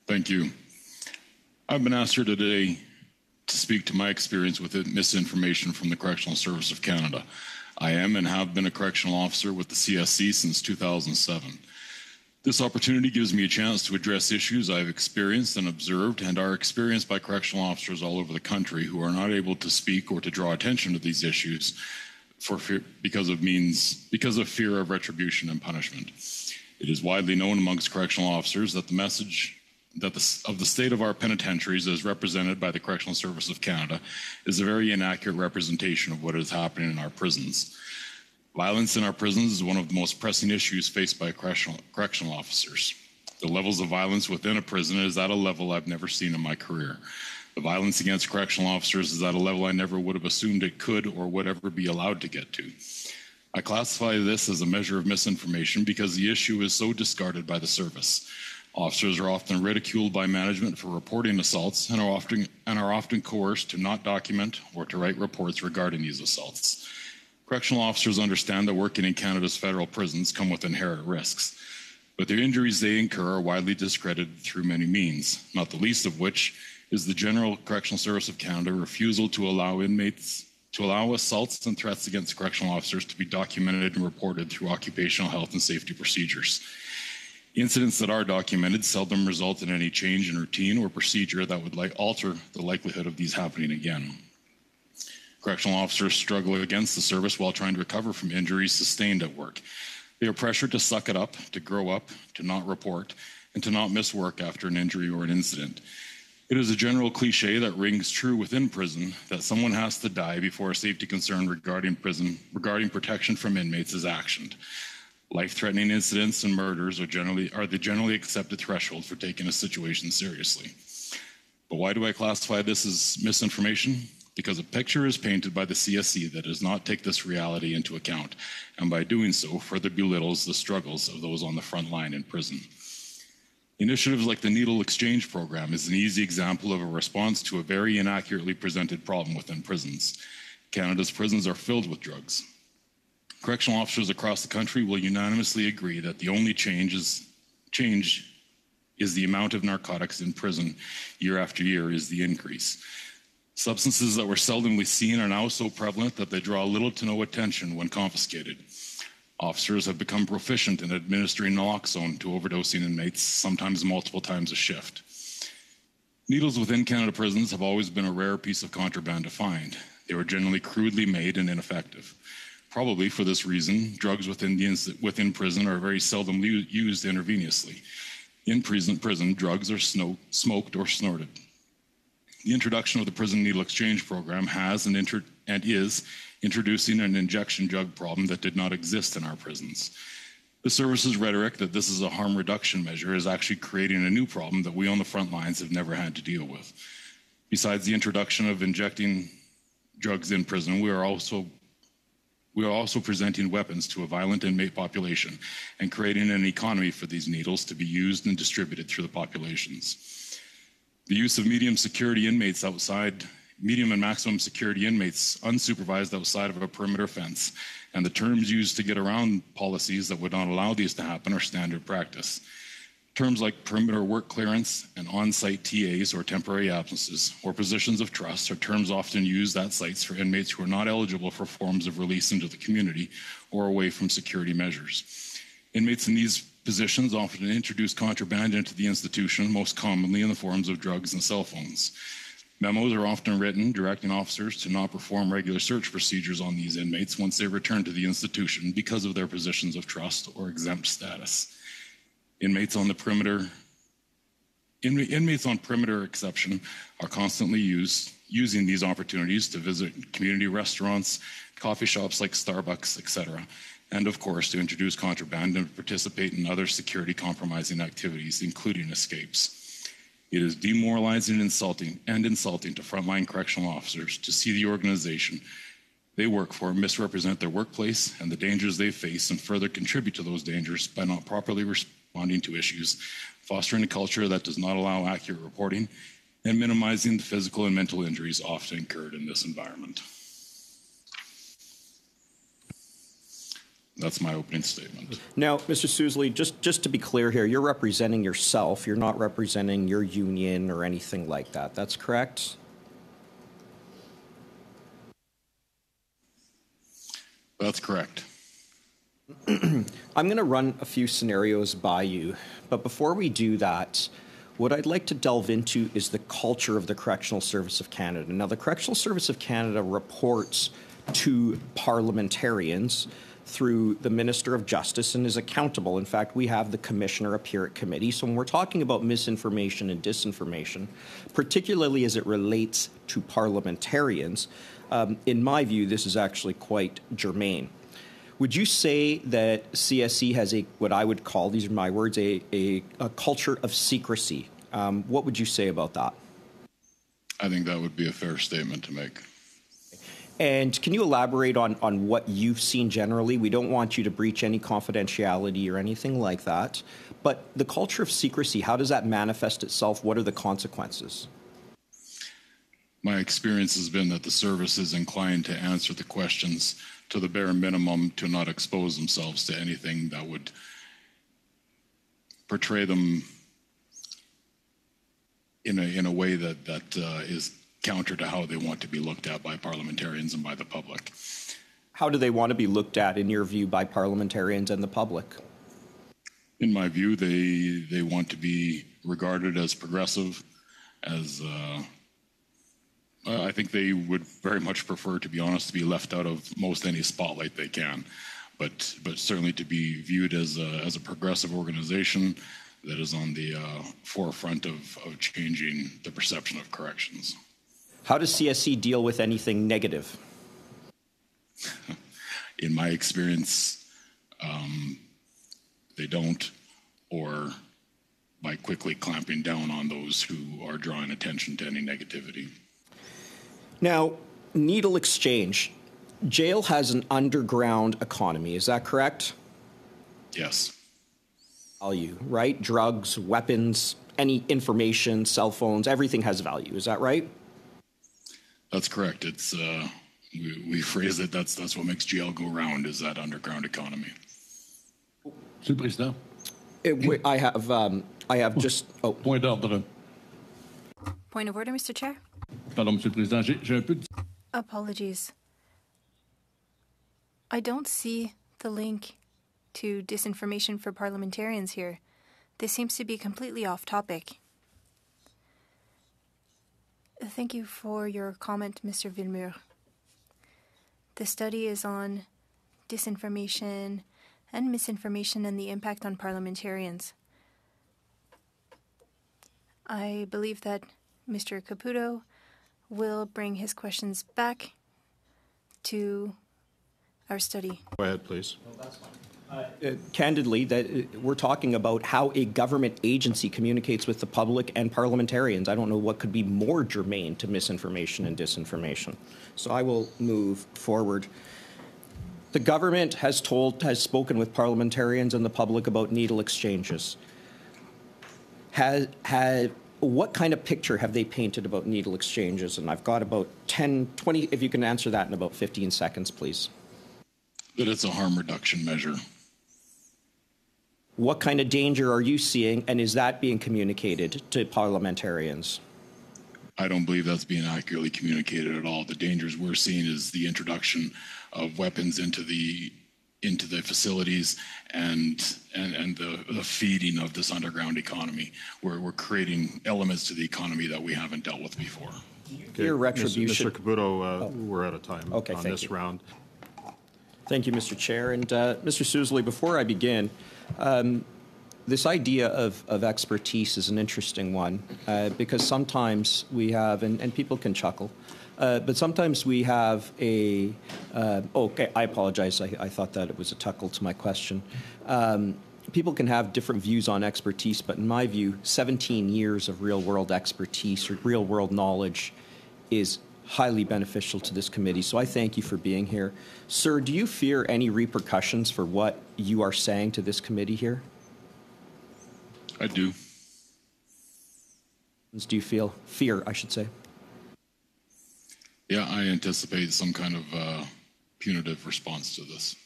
Thank you. I've been asked here today to speak to my experience with misinformation from the Correctional Service of Canada. I am and have been a correctional officer with the CSC since 2007. This opportunity gives me a chance to address issues I've experienced and observed and are experienced by correctional officers all over the country who are not able to speak or to draw attention to these issues because of fear of retribution and punishment. It is widely known amongst correctional officers that the message of the state of our penitentiaries as represented by the Correctional Service of Canada is a very inaccurate representation of what is happening in our prisons. Violence in our prisons is one of the most pressing issues faced by correctional officers. The levels of violence within a prison is at a level I've never seen in my career. The violence against correctional officers is at a level I never would have assumed it could or would ever be allowed to get to. I classify this as a measure of misinformation because the issue is so discarded by the service. Officers are often ridiculed by management for reporting assaults and are often coerced to not document or to write reports regarding these assaults. Correctional officers understand that working in Canada's federal prisons come with inherent risks, but the injuries they incur are widely discredited through many means, not the least of which is the General Correctional Service of Canada refusal to allow assaults and threats against correctional officers to be documented and reported through occupational health and safety procedures. Incidents that are documented seldom result in any change in routine or procedure that would alter the likelihood of these happening again. Correctional officers struggle against the service while trying to recover from injuries sustained at work. They are pressured to suck it up, to grow up, to not report, and to not miss work after an injury or an incident. It is a general cliche that rings true within prison that someone has to die before a safety concern regarding protection from inmates is actioned. Life-threatening incidents and murders are the generally accepted threshold for taking a situation seriously. But why do I classify this as misinformation? Because a picture is painted by the CSC that does not take this reality into account, and by doing so, further belittles the struggles of those on the front line in prison. Initiatives like the Needle Exchange Program is an easy example of a response to a very inaccurately presented problem within prisons. Canada's prisons are filled with drugs. Correctional officers across the country will unanimously agree that the only change is the amount of narcotics in prison year after year is the increase. Substances that were seldomly seen are now so prevalent that they draw little to no attention when confiscated. Officers have become proficient in administering naloxone to overdosing inmates, sometimes multiple times a shift. Needles within Canada prisons have always been a rare piece of contraband to find. They were generally crudely made and ineffective. Probably for this reason, drugs within prison are very seldom used intravenously. In prison, drugs are smoked or snorted. The introduction of the Prison Needle Exchange Program has and is introducing an injection drug problem that did not exist in our prisons. The service's rhetoric that this is a harm reduction measure is actually creating a new problem that we on the front lines have never had to deal with. Besides the introduction of injecting drugs in prison, we are also presenting weapons to a violent inmate population and creating an economy for these needles to be used and distributed through the populations. The use of medium and maximum security inmates unsupervised outside of a perimeter fence, and the terms used to get around policies that would not allow these to happen are standard practice. Terms like perimeter work clearance and on-site TAs or temporary absences or positions of trust are terms often used at sites for inmates who are not eligible for forms of release into the community or away from security measures. Inmates in these positions often introduce contraband into the institution, most commonly in the forms of drugs and cell phones. Memos are often written directing officers to not perform regular search procedures on these inmates once they return to the institution because of their positions of trust or exempt status. Inmates on perimeter exception are constantly using these opportunities to visit community restaurants, coffee shops like Starbucks, etc., and of course to introduce contraband and participate in other security compromising activities, including escapes. It is demoralizing and insulting to frontline correctional officers to see the organization they work for misrepresent their workplace and the dangers they face and further contribute to those dangers by not properly responding to issues, fostering a culture that does not allow accurate reporting, and minimizing the physical and mental injuries often incurred in this environment. That's my opening statement. Now, Mr. Sousley, just to be clear here, you're representing yourself. You're not representing your union or anything like that. That's correct? That's correct. I'm going to run a few scenarios by you, but before we do that, what I'd like to delve into is the culture of the Correctional Service of Canada. Now, the Correctional Service of Canada reports to parliamentarians through the Minister of Justice and is accountable. In fact, we have the Commissioner appear at committee. So when we're talking about misinformation and disinformation, particularly as it relates to parliamentarians, in my view, this is actually quite germane. Would you say that CSE has what I would call, these are my words, a culture of secrecy? What would you say about that? I think that would be a fair statement to make. And can you elaborate on what you've seen generally? We don't want you to breach any confidentiality or anything like that. But the culture of secrecy, how does that manifest itself? What are the consequences? My experience has been that the service is inclined to answer the questions to the bare minimum, to not expose themselves to anything that would portray them in a way that is counter to how they want to be looked at by parliamentarians and by the public. How do they want to be looked at, in your view, by parliamentarians and the public? In my view, they want to be regarded as progressive, as I think they would very much prefer, to be honest, to be left out of most any spotlight they can, but certainly to be viewed as a progressive organization that is on the forefront of changing the perception of corrections. How does CSC deal with anything negative? In my experience, they don't, or by quickly clamping down on those who are drawing attention to any negativity. Now, needle exchange. Jail has an underground economy, is that correct? Yes. Value, right? Drugs, weapons, any information, cell phones, everything has value, is that right? That's correct. It's we phrase it. That's what makes jail go round, is that underground economy. Monsieur le Président. I have just. Oh. Point d'ordre. Point of order, Mr. Chair. Pardon, Monsieur le Président. J'ai un peu de... Apologies. I don't see the link to disinformation for parliamentarians here. This seems to be completely off topic. Thank you for your comment, Mr. Villemur. The study is on disinformation and misinformation and the impact on parliamentarians. I believe that Mr. Caputo will bring his questions back to our study. Go ahead, please. No, that's fine. Candidly, that we're talking about how a government agency communicates with the public and parliamentarians. I don't know what could be more germane to misinformation and disinformation. So I will move forward. The government has spoken with parliamentarians and the public about needle exchanges. What kind of picture have they painted about needle exchanges? And I've got about 10, 20, if you can answer that in about 15 seconds, please. That it's a harm reduction measure. What kind of danger are you seeing, and is that being communicated to parliamentarians? I don't believe that's being accurately communicated at all. The dangers we're seeing is the introduction of weapons into the facilities and the feeding of this underground economy, where we're creating elements to the economy that we haven't dealt with before. Okay. Your retribution. Mr. Caputo, we're out of time on this round. Thank you, Mr. Chair. And Mr. Sousley, before I begin, this idea of expertise is an interesting one because sometimes we have, and people can chuckle, but sometimes we have okay, I apologize. I thought that it was a tuckle to my question. People can have different views on expertise, but in my view, 17 years of real-world expertise or real-world knowledge is highly beneficial to this committee. So I thank you for being here. Sir, do you fear any repercussions for what you are saying to this committee here? I do. Do you feel fear, I should say? Yeah, I anticipate some kind of punitive response to this.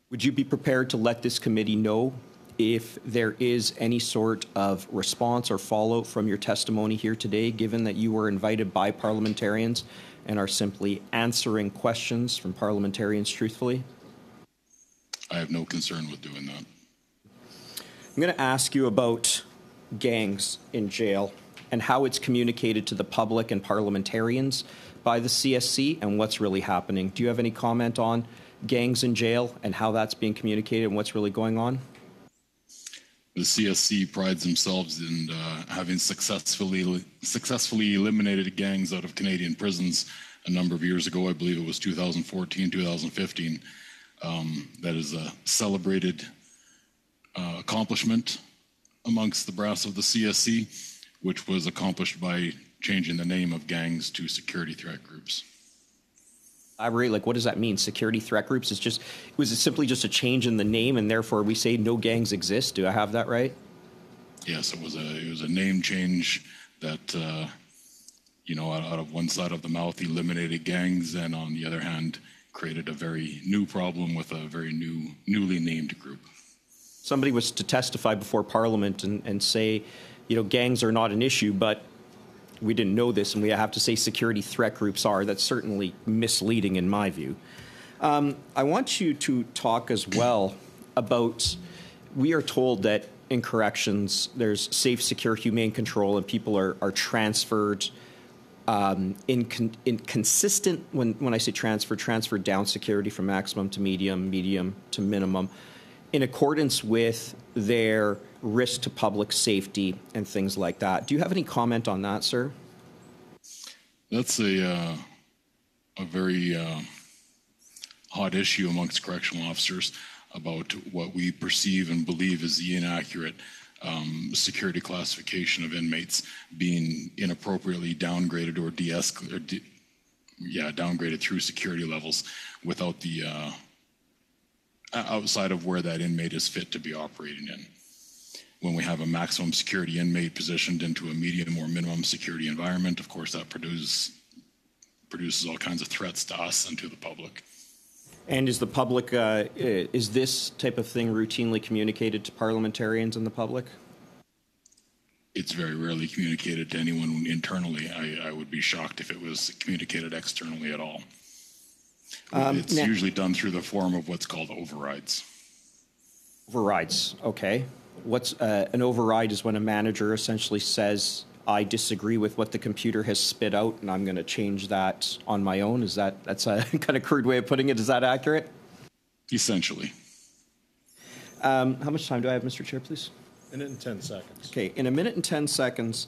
Would you be prepared to let this committee know if there is any sort of response or fallout from your testimony here today, given that you were invited by parliamentarians and are simply answering questions from parliamentarians truthfully? I have no concern with doing that. I'm going to ask you about gangs in jail and how it's communicated to the public and parliamentarians by the CSC and what's really happening. Do you have any comment on gangs in jail and how that's being communicated and what's really going on? The CSC prides themselves in having successfully eliminated gangs out of Canadian prisons a number of years ago. I believe it was 2014, 2015. That is a celebrated accomplishment amongst the brass of the CSC, which was accomplished by changing the name of gangs to security threat groups. Like, what does that mean? Security threat groups? Was it simply just a change in the name, and therefore we say no gangs exist? Do I have that right? Yes, it was a name change that out of one side of the mouth eliminated gangs, and on the other hand created a very new problem with a very newly named group. Somebody was to testify before Parliament and say, gangs are not an issue, but we didn't know this, and we have to say security threat groups are. That's certainly misleading in my view. I want you to talk as well about, we are told that in corrections there's safe, secure, humane control, and people are transferred in consistent, when I say transferred down security from maximum to medium to minimum, in accordance with their risk to public safety and things like that. Do you have any comment on that, sir? That's a very hot issue amongst correctional officers about what we perceive and believe is the inaccurate security classification of inmates being inappropriately downgraded or downgraded through security levels without the outside of where that inmate is fit to be operating in. When we have a maximum security inmate positioned into a medium or minimum security environment, of course, that produces all kinds of threats to us and to the public. And is the public, is this type of thing routinely communicated to parliamentarians and the public? It's very rarely communicated to anyone internally. I would be shocked if it was communicated externally at all. It's usually done through the form of what's called overrides. Overrides, okay. What's an override is when a manager essentially says, I disagree with what the computer has spit out and I'm going to change that on my own. That's a kind of crude way of putting it. Is that accurate? Essentially. How much time do I have, Mr. Chair, please? A minute and 10 seconds. Okay, in a minute and 10 seconds,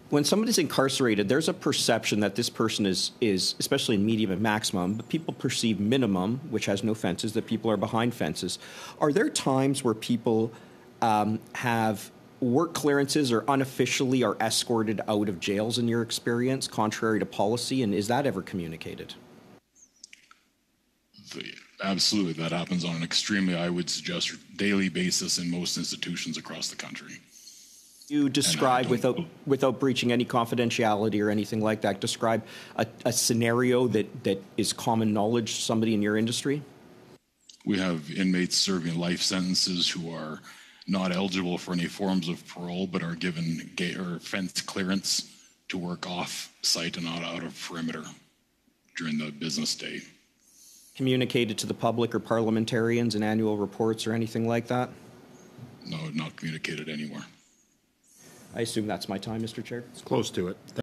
when somebody's incarcerated, there's a perception that this person is especially in medium and maximum, but people perceive minimum, which has no fences, that people are behind fences. Are there times where people have work clearances or unofficially are escorted out of jails in your experience, contrary to policy, and is that ever communicated? Absolutely, that happens on an extremely, I would suggest, daily basis in most institutions across the country. You describe, without breaching any confidentiality or anything like that, describe a scenario that is common knowledge to somebody in your industry? We have inmates serving life sentences who are not eligible for any forms of parole, but are given fence clearance to work off-site and not out of perimeter during the business day. Communicated to the public or parliamentarians in annual reports or anything like that? No, not communicated anywhere. I assume that's my time, Mr. Chair. It's close to it.